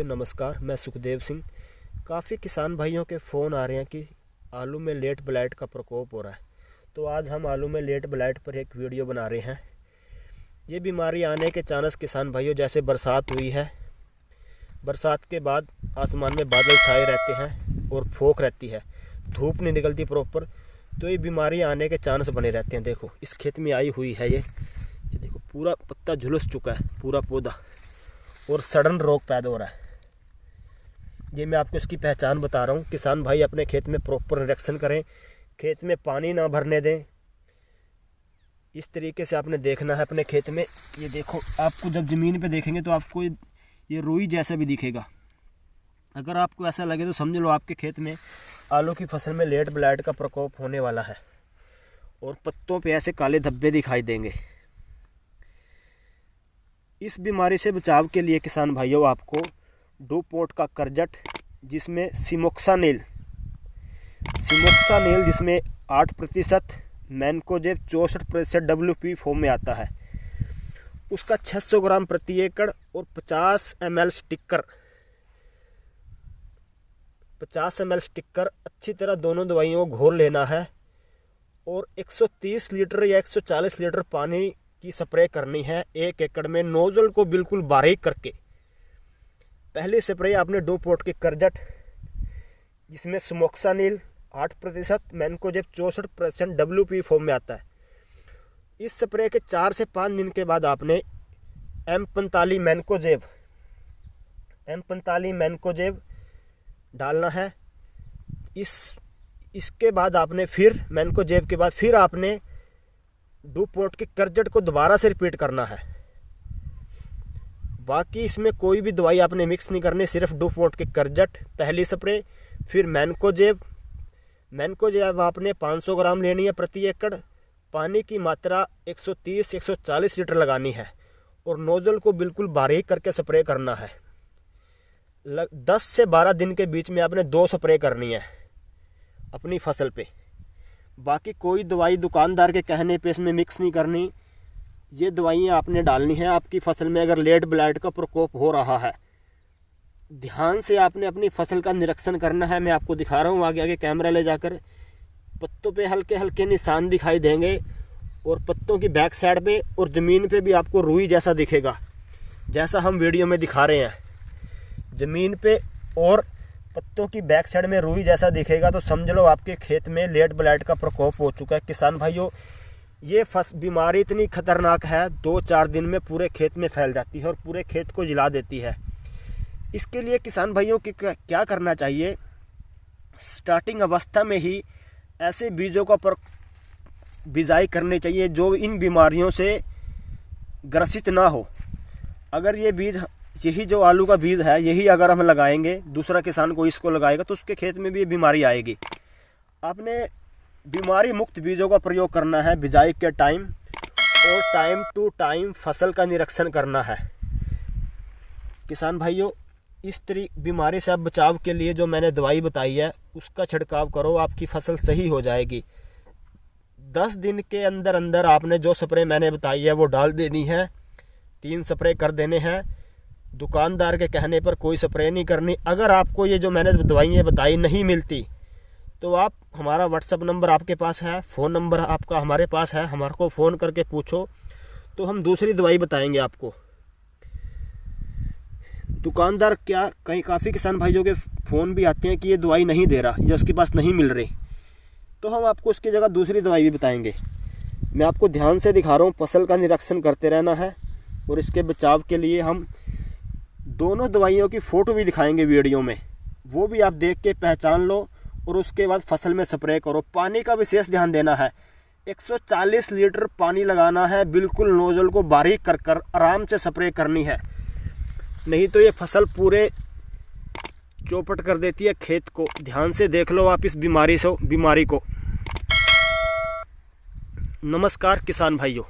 भाइयों नमस्कार। मैं सुखदेव सिंह। काफ़ी किसान भाइयों के फ़ोन आ रहे हैं कि आलू में लेट ब्लाइट का प्रकोप हो रहा है, तो आज हम आलू में लेट ब्लाइट पर एक वीडियो बना रहे हैं। ये बीमारी आने के चांस किसान भाइयों, जैसे बरसात हुई है, बरसात के बाद आसमान में बादल छाए रहते हैं और फोक रहती है, धूप नहीं निकलती प्रॉपर, तो ये बीमारी आने के चांस बने रहते हैं। देखो इस खेत में आई हुई है, ये देखो पूरा पत्ता झुलस चुका है, पूरा पौधा, और सडन रोग पैदा हो रहा है। ये मैं आपको इसकी पहचान बता रहा हूँ। किसान भाई अपने खेत में प्रॉपर निरीक्षण करें, खेत में पानी ना भरने दें। इस तरीके से आपने देखना है अपने खेत में। ये देखो, आपको जब ज़मीन पे देखेंगे तो आपको ये रुई जैसा भी दिखेगा। अगर आपको ऐसा लगे तो समझ लो आपके खेत में आलू की फसल में लेट ब्लाइट का प्रकोप होने वाला है, और पत्तों पे ऐसे काले धब्बे दिखाई देंगे। इस बीमारी से बचाव के लिए किसान भाइयों आपको डूपोर्ट का करजट, जिसमें सिमोक्सानेल जिसमें 8%, मैनकोजेब 64% WP फॉर्म में आता है, उसका 600 ग्राम प्रति एकड़, और 50 ml स्टिकर अच्छी तरह दोनों दवाइयों को घोल लेना है, और 130 लीटर या 140 लीटर पानी की स्प्रे करनी है 1 एकड़ में, नोजल को बिल्कुल बारीक करके। पहली स्प्रे आपने डूपोर्ट के करजट, जिसमें सिमोक्सानेल 8%, मैनकोजेब 64% WP फॉर्म में आता है। इस स्प्रे के 4 से 5 दिन के बाद आपने M45 मैनकोजेब डालना है। इसके बाद आपने फिर मैनकोजेब के बाद फिर आपने डूपोर्ट के करजट को दोबारा से रिपीट करना है। बाकी इसमें कोई भी दवाई आपने मिक्स नहीं करनी, सिर्फ डूपोर्ट के करजट पहली स्प्रे, फिर मैनकोजेब आपने 500 ग्राम लेनी है प्रति एकड़। पानी की मात्रा 130-140 लीटर लगानी है, और नोजल को बिल्कुल बारीक करके स्प्रे करना है। 10 से 12 दिन के बीच में आपने 2 स्प्रे करनी है अपनी फसल पे। बाकी कोई दवाई दुकानदार के कहने पे इसमें मिक्स नहीं करनी। ये दवाइयाँ आपने डालनी है आपकी फसल में। अगर लेट ब्लाइट का प्रकोप हो रहा है, ध्यान से आपने अपनी फसल का निरीक्षण करना है। मैं आपको दिखा रहा हूँ आगे आगे कैमरा ले जाकर। पत्तों पे हल्के हल्के निशान दिखाई देंगे, और पत्तों की बैक साइड पे और ज़मीन पे भी आपको रुई जैसा दिखेगा, जैसा हम वीडियो में दिखा रहे हैं। ज़मीन पे और पत्तों की बैक साइड में रुई जैसा दिखेगा तो समझ लो आपके खेत में लेट ब्लाइट का प्रकोप हो चुका है। किसान भाइयों, ये बीमारी इतनी खतरनाक है, 2-4 दिन में पूरे खेत में फैल जाती है और पूरे खेत को जला देती है। इसके लिए किसान भाइयों की क्या करना चाहिए, स्टार्टिंग अवस्था में ही ऐसे बीजों का बिजाई करनी चाहिए जो इन बीमारियों से ग्रसित ना हो। अगर ये बीज, यही जो आलू का बीज है, यही अगर हम लगाएंगे, दूसरा किसान को इसको लगाएगा तो उसके खेत में भी ये बीमारी आएगी। आपने बीमारी मुक्त बीजों का प्रयोग करना है बिजाई के टाइम, और टाइम टू टाइम फसल का निरीक्षण करना है। किसान भाइयों, इस बीमारी से बचाव के लिए जो मैंने दवाई बताई है उसका छिड़काव करो, आपकी फसल सही हो जाएगी। 10 दिन के अंदर अंदर आपने जो स्प्रे मैंने बताई है वो डाल देनी है। 3 स्प्रे कर देने हैं। दुकानदार के कहने पर कोई स्प्रे नहीं करनी। अगर आपको ये जो मैंने दवाइयाँ बताई नहीं मिलती तो आप, हमारा व्हाट्सअप नंबर आपके पास है, फ़ोन नंबर आपका हमारे पास है, हमारे को फ़ोन करके पूछो तो हम दूसरी दवाई बताएंगे आपको। दुकानदार काफ़ी किसान भाइयों के फ़ोन भी आते हैं कि ये दवाई नहीं दे रहा या उसके पास नहीं मिल रही, तो हम आपको उसकी जगह दूसरी दवाई भी बताएंगे। मैं आपको ध्यान से दिखा रहा हूँ, फसल का निरीक्षण करते रहना है। और इसके बचाव के लिए हम दोनों दवाइयों की फ़ोटो भी दिखाएंगे वीडियो में, वो भी आप देख के पहचान लो, और उसके बाद फसल में स्प्रे करो। पानी का विशेष ध्यान देना है। 140 लीटर पानी लगाना है, बिल्कुल नोजल को बारीक कर आराम से स्प्रे करनी है, नहीं तो ये फसल पूरे चौपट कर देती है खेत को। ध्यान से देख लो आप इस बीमारी को। नमस्कार किसान भाइयों।